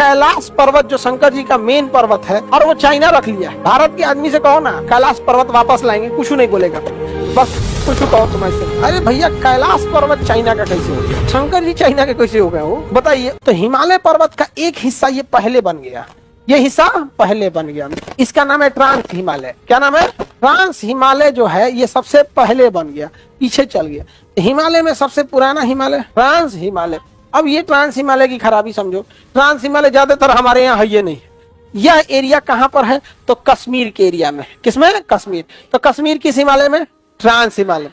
कैलाश पर्वत जो शंकर जी का मेन पर्वत है और वो चाइना रख लिया है। भारत के आदमी से कहो ना कैलाश पर्वत वापस लाएंगे, कुछ नहीं बोलेगा, बस कुछ कहो तुम ऐसे। अरे भैया कैलाश पर्वत चाइना का कैसे हो गया? शंकर जी चाइना के कैसे हो गए वो बताइए। तो हिमालय पर्वत का एक हिस्सा ये पहले बन गया, ये हिस्सा पहले बन गया, इसका नाम है ट्रांस हिमालय। क्या नाम है? ट्रांस हिमालय जो है ये सबसे पहले बन गया, पीछे चल गया। हिमालय में सबसे पुराना हिमालय ट्रांस हिमालय। अब ये ट्रांस हिमालय की खराबी समझो, ट्रांस हिमालय ज्यादातर हमारे यहाँ है ये नहीं। यह एरिया कहाँ पर है? तो कश्मीर के एरिया में। किसमें? कश्मीर। तो कश्मीर किस हिमालय में? ट्रांस हिमालय।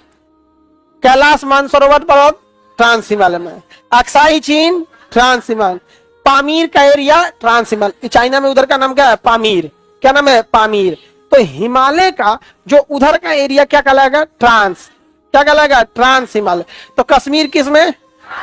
कैलाश मानसरोवर पर्वत ट्रांस हिमालय में। अक्साई चीन ट्रांस हिमालय। पामीर का एरिया ट्रांस हिमालय। चाइना में उधर का नाम क्या है? पामीर। क्या नाम है? पामीर। तो हिमालय का जो उधर का एरिया क्या कहलाएगा? ट्रांस। क्या कहलाएगा? ट्रांस हिमालय। तो कश्मीर किस में?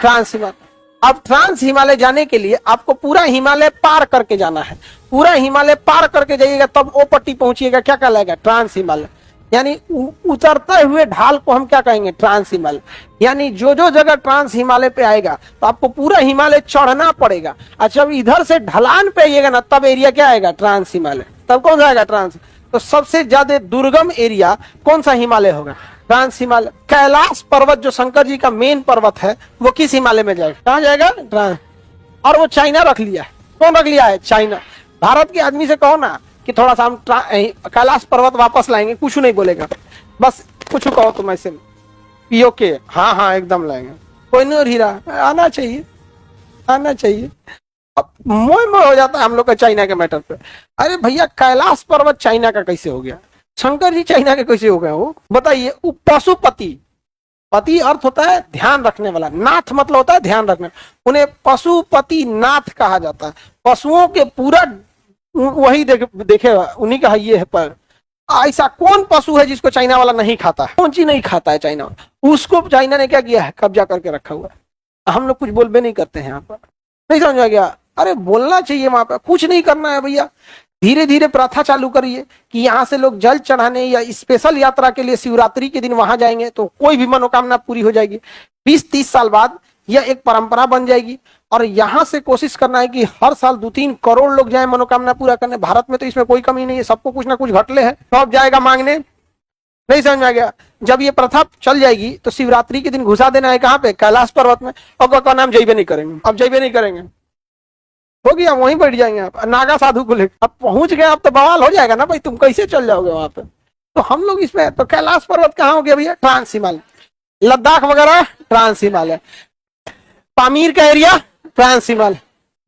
ट्रांस हिमालय। अब ट्रांस हिमालय जाने के लिए आपको पूरा हिमालय पार करके जाना है। पूरा हिमालय पार करके जाइएगा तब वो पट्टी पहुंचिएगा, क्या कहलाएगा? ट्रांस हिमालय। यानी उतरते हुए ढाल को हम क्या कहेंगे? ट्रांस हिमालय। यानी जो जो जगह ट्रांस हिमालय पे आएगा तो आपको पूरा हिमालय चढ़ना पड़ेगा। अच्छा, जब इधर से ढलान पे आइएगा ना तब एरिया क्या आएगा? ट्रांस हिमालय। तब कौन सा आएगा? ट्रांस। तो सबसे ज्यादा दुर्गम एरिया कौन सा हिमालय होगा? ट्रांस हिमालय। कैलाश पर्वत जो शंकर जी का मेन पर्वत है वो किस हिमालय में जाएगा? कहाँ जाएगा? ट्रांस। और वो चाइना रख लिया है। कौन रख लिया है? चाइना। भारत के आदमी से कहो ना कि थोड़ा सा हम कैलाश पर्वत वापस लाएंगे, कुछ नहीं बोलेगा, बस कुछ कहो तुम ऐसे पीओ के। हाँ हाँ एकदम लाएंगे, कोई नहीं। और हीरा आना चाहिए, आना चाहिए। अब मोह मोह हो जाता है हम लोग का चाइना के मैटर पे। अरे भैया कैलाश पर्वत चाइना का कैसे हो गया? शंकर जी चाइना के कैसे हो गए वो बताइए। पशुपति, पति अर्थ होता है ध्यान रखने वाला, नाथ मतलब होता है ध्यान रखने, उन्हें पशुपति नाथ कहा जाता है। पशुओं के पूरा वही देखे उन्हीं का ये है। पर ऐसा कौन पशु है जिसको चाइना वाला नहीं खाता है? कौन चीज नहीं खाता है चाइना वाला? उसको चाइना ने क्या किया है? कब्जा करके रखा हुआ है। हम लोग कुछ बोल भी नहीं करते हैं यहाँ पर, नहीं समझा गया? अरे बोलना चाहिए, वहां पर कुछ नहीं करना है भैया। धीरे धीरे प्रथा चालू करिए कि यहाँ से लोग जल चढ़ाने या स्पेशल यात्रा के लिए शिवरात्रि के दिन वहां जाएंगे तो कोई भी मनोकामना पूरी हो जाएगी। 20-30 साल बाद यह एक परंपरा बन जाएगी। और यहाँ से कोशिश करना है कि हर साल 2-3 करोड़ लोग जाए मनोकामना पूरा करने। भारत में तो इसमें कोई कमी नहीं है, सबको कुछ ना कुछ घटले है, सब जाएगा मांगने। नहीं समझ में आ गया? जब ये प्रथा चल जाएगी तो शिवरात्रि के दिन घुसा देना है कहाँ पे? कैलाश पर्वत में। और का नाम जैबे नहीं करेंगे, अब जैबे नहीं करेंगे, हो गया, वहीं बैठ जाएंगे आप नागा साधु को लेकर। अब पहुंच गए आप तो बवाल हो जाएगा ना भाई, तुम कैसे चल जाओगे वहां पे? तो हम लोग इसमें तो कैलाश पर्वत कहाँ हो गया भैया? ट्रांस हिमालय। लद्दाख वगैरह ट्रांस हिमालय। पामीर का area trans Himalaya.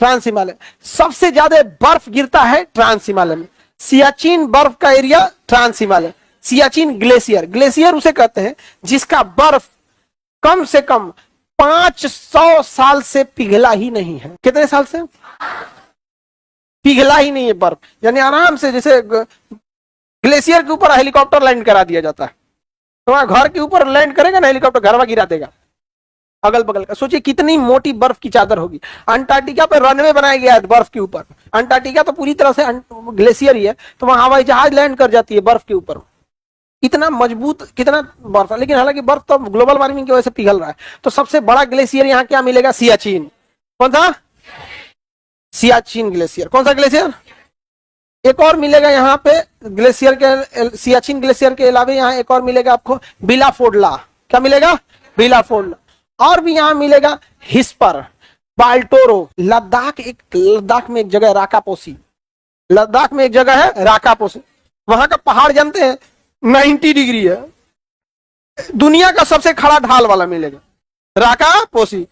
Trans Himalaya. सबसे ज्यादा बर्फ गिरता है ट्रांस हिमालय में। सियाचिन बर्फ का area trans Himalaya. Siachen glacier, glacier उसे कहते हैं जिसका बर्फ कम से कम 500 साल से पिघला ही नहीं है। कितने साल से पिघला ही नहीं है बर्फ? यानी आराम से, जैसे ग्लेशियर के ऊपर हेलीकॉप्टर लैंड करा दिया जाता है, तो वहां घर के ऊपर लैंड करेगा ना हेलीकॉप्टर, घरवा गिरा देगा अगल बगल का। सोचिए कितनी मोटी बर्फ की चादर होगी। अंटार्कटिका पर रनवे बनाया गया है बर्फ के ऊपर। अंटार्कटिका तो पूरी तरह से ग्लेशियर ही है, तो वहां हवाई जहाज लैंड कर जाती है बर्फ के ऊपर। इतना मजबूत, कितना बर्फ है। लेकिन हालांकि बर्फ तो ग्लोबल वार्मिंग की वजह से पिघल रहा है। तो सबसे बड़ा ग्लेशियर यहाँ क्या मिलेगा? सियाचिन। कौन सा? सियाचिन ग्लेशियर। कौन सा ग्लेशियर? एक और मिलेगा यहाँ पे ग्लेशियर के, सियाचिन ग्लेशियर के अलावा यहाँ एक और मिलेगा आपको, बिलाफोर्डला। क्या मिलेगा? बिलाफोर्डला। और भी यहाँ मिलेगा हिस्पर, बाल्टोरो। लद्दाख में एक जगह है राकापोसी। लद्दाख में एक जगह है राकापोसी। वहां का पहाड़ जानते हैं 90 डिग्री है। दुनिया का सबसे खड़ा ढाल वाला मिलेगा राकापोसी।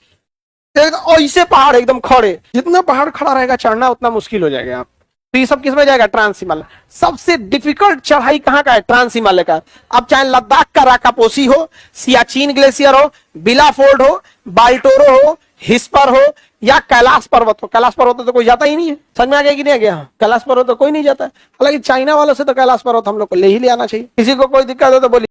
ऐसे पहाड़ एकदम खड़े, जितना पहाड़ खड़ा रहेगा चढ़ना उतना मुश्किल हो जाएगा आप। तो ये सब किसमें जाएगा? ट्रांस हिमालय। सबसे डिफिकल्ट चढ़ाई कहाँ का है? ट्रांस हिमालय का। अब चाहे लद्दाख का राकापोसी हो, सियाचिन ग्लेशियर हो, बिलाफोर्ड हो, बाल्टोरो हो, हिस्पर हो, या कैलाश पर्वत हो। कैलाश पर्वत तो कोई जाता ही नहीं है। समझ में आ गया कि नहीं आ गया? कैलाश पर्वत तो कोई नहीं जाता है। हालांकि चाइना वालों से तो कैलाश पर्वत हम लोग को ले ही ले आना चाहिए। किसी को कोई दिक्कत हो तो बोलिए।